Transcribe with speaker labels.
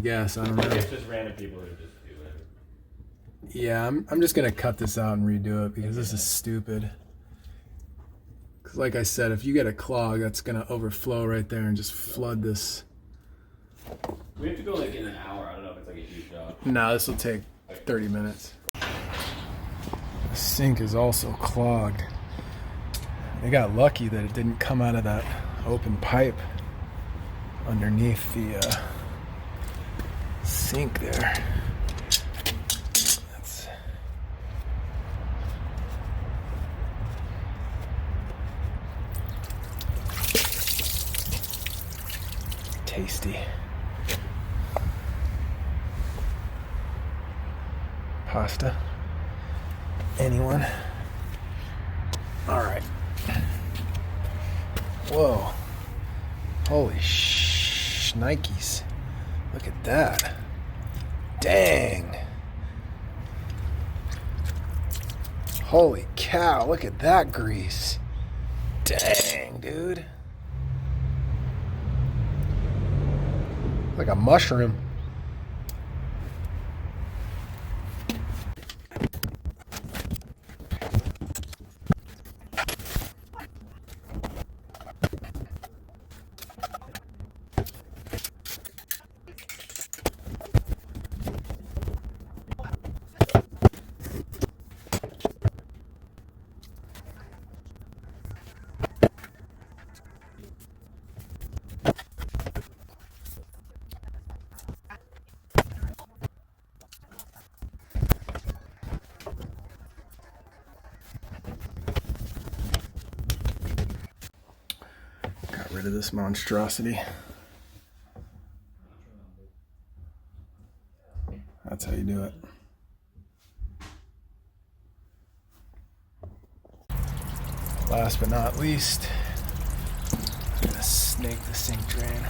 Speaker 1: guess. I don't know.
Speaker 2: It's just random people who just do whatever.
Speaker 1: Yeah, I'm just gonna cut this out and redo it because this is stupid. Because like I said, if you get a clog, that's gonna overflow right there and just flood this.
Speaker 2: We have to go like in an hour. I don't know if it's like a huge job.
Speaker 1: No, this will take 30 minutes. The sink is also clogged. They got lucky that it didn't come out of that open pipe underneath the sink there. That's tasty. Pasta? Anyone? All right. Whoa. Holy shnikes. Look at that. Dang. Holy cow, look at that grease. Dang, dude. Like a mushroom. Got rid of this monstrosity. That's how you do it. Last but not least, I'm gonna snake the sink drain.